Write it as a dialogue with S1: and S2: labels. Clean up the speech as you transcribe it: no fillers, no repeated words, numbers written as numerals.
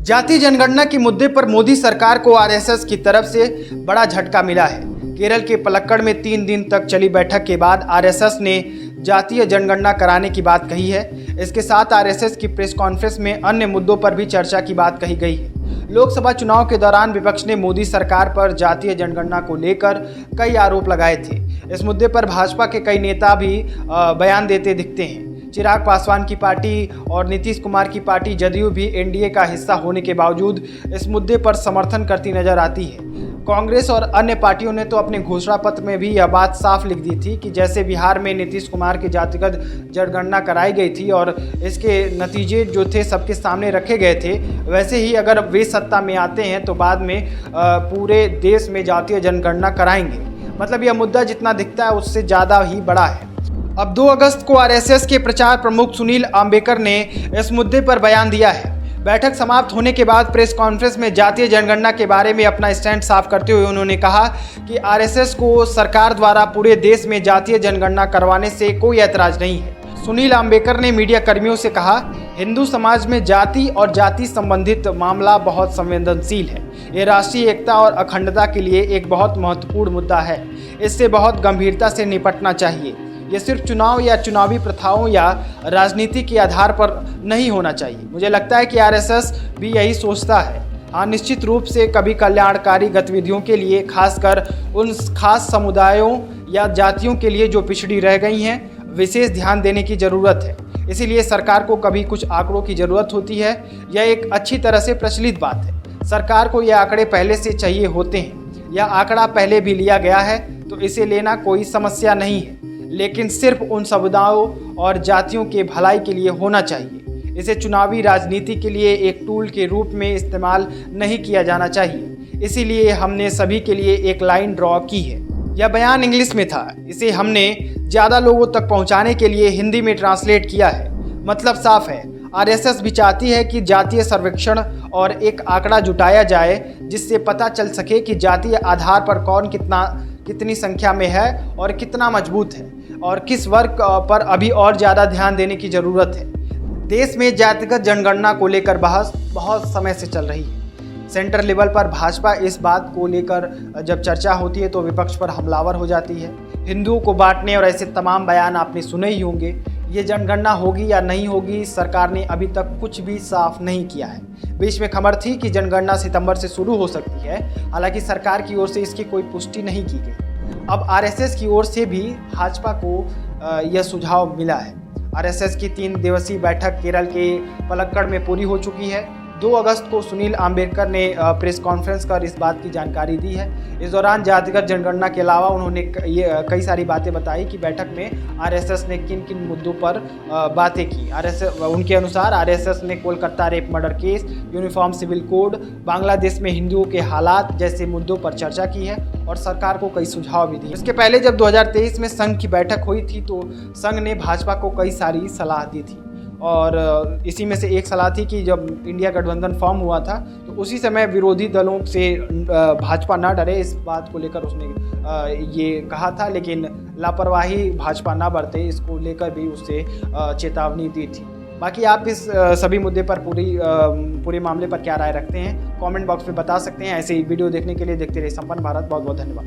S1: जाति जनगणना के मुद्दे पर मोदी सरकार को आरएसएस की तरफ से बड़ा झटका मिला है। केरल के पलक्कड़ में 3 दिन तक चली बैठक के बाद आरएसएस ने जातीय जनगणना कराने की बात कही है। इसके साथ आरएसएस की प्रेस कॉन्फ्रेंस में अन्य मुद्दों पर भी चर्चा की बात कही गई है। लोकसभा चुनाव के दौरान विपक्ष ने मोदी सरकार पर जातीय जनगणना को लेकर कई आरोप लगाए थे। इस मुद्दे पर भाजपा के कई नेता भी बयान देते दिखते हैं। चिराग पासवान की पार्टी और नीतीश कुमार की पार्टी जदयू भी एनडीए का हिस्सा होने के बावजूद इस मुद्दे पर समर्थन करती नजर आती है। कांग्रेस और अन्य पार्टियों ने तो अपने घोषणा पत्र में भी यह बात साफ लिख दी थी कि जैसे बिहार में नीतीश कुमार की जातिगत जनगणना कराई गई थी और इसके नतीजे जो थे सबके सामने रखे गए थे, वैसे ही अगर वे सत्ता में आते हैं तो बाद में पूरे देश में जातीय जनगणना कराएंगे। मतलब यह मुद्दा जितना दिखता है उससे ज़्यादा ही बड़ा है। अब 2 अगस्त को आरएसएस के प्रचार प्रमुख सुनील अंबेकर ने इस मुद्दे पर बयान दिया है। बैठक समाप्त होने के बाद प्रेस कॉन्फ्रेंस में जातीय जनगणना के बारे में अपना स्टैंड साफ करते हुए उन्होंने कहा कि आरएसएस को सरकार द्वारा पूरे देश में जातीय जनगणना करवाने से कोई ऐतराज नहीं है। सुनील अंबेकर ने मीडिया कर्मियों से कहा, हिंदू समाज में जाति और जाति संबंधित मामला बहुत संवेदनशील है। ये राष्ट्रीय एकता और अखंडता के लिए एक बहुत महत्वपूर्ण मुद्दा है। इससे बहुत गंभीरता से निपटना चाहिए। ये सिर्फ चुनाव या चुनावी प्रथाओं या राजनीति के आधार पर नहीं होना चाहिए। मुझे लगता है कि आरएसएस भी यही सोचता है। हाँ, निश्चित रूप से कभी कल्याणकारी गतिविधियों के लिए, खासकर उन खास समुदायों या जातियों के लिए जो पिछड़ी रह गई हैं, विशेष ध्यान देने की ज़रूरत है। इसीलिए सरकार को कभी कुछ आंकड़ों की ज़रूरत होती है। यह एक अच्छी तरह से प्रचलित बात है। सरकार को यह आंकड़े पहले से चाहिए होते हैं। यह आंकड़ा पहले भी लिया गया है तो इसे लेना कोई समस्या नहीं है, लेकिन सिर्फ उन समुदायों और जातियों के भलाई के लिए होना चाहिए। इसे चुनावी राजनीति के लिए एक टूल के रूप में इस्तेमाल नहीं किया जाना चाहिए। इसीलिए हमने सभी के लिए एक लाइन ड्रॉ की है। यह बयान इंग्लिश में था। इसे हमने ज़्यादा लोगों तक पहुंचाने के लिए हिंदी में ट्रांसलेट किया है। मतलब साफ है, आरएसएस भी चाहती है कि जातीय सर्वेक्षण और एक आंकड़ा जुटाया जाए जिससे पता चल सके कि जातीय आधार पर कौन कितनी संख्या में है और कितना मजबूत है और किस वर्ग पर अभी और ज़्यादा ध्यान देने की ज़रूरत है। देश में जातिगत जनगणना को लेकर बहस बहुत समय से चल रही है। सेंटर लेवल पर भाजपा इस बात को लेकर जब चर्चा होती है तो विपक्ष पर हमलावर हो जाती है। हिंदुओं को बांटने और ऐसे तमाम बयान आपने सुने ही होंगे। ये जनगणना होगी या नहीं होगी, सरकार ने अभी तक कुछ भी साफ नहीं किया है। बीच में खबर थी कि जनगणना सितंबर से शुरू हो सकती है, हालांकि सरकार की ओर से इसकी कोई पुष्टि नहीं की गई। अब आरएसएस की ओर से भी भाजपा को यह सुझाव मिला है। आरएसएस की 3 दिवसीय बैठक केरल के पलक्कड़ में पूरी हो चुकी है। 2 अगस्त को सुनील अंबेकर ने प्रेस कॉन्फ्रेंस कर इस बात की जानकारी दी है। इस दौरान जातिगत जनगणना के अलावा उन्होंने कई सारी बातें बताई कि बैठक में आरएसएस ने किन किन मुद्दों पर बातें की। उनके अनुसार आरएसएस ने Kolkata rape murder case, uniform civil code, Bangladesh में हिंदुओं के हालात जैसे मुद्दों पर चर्चा की है और सरकार को कई सुझाव भी दिए। इसके पहले जब 2023 में संघ की बैठक हुई थी तो संघ ने भाजपा को कई सारी सलाह दी थी और इसी में से एक सलाह थी कि जब इंडिया गठबंधन फॉर्म हुआ था तो उसी समय विरोधी दलों से भाजपा ना डरे, इस बात को लेकर उसने ये कहा था। लेकिन लापरवाही भाजपा ना बरते, इसको लेकर भी उससे चेतावनी दी थी। बाकी आप इस सभी मुद्दे पर पूरे मामले पर क्या राय रखते हैं, कमेंट बॉक्स में बता सकते हैं। ऐसे ही वीडियो देखने के लिए देखते रहिए संपन्न भारत। बहुत बहुत धन्यवाद।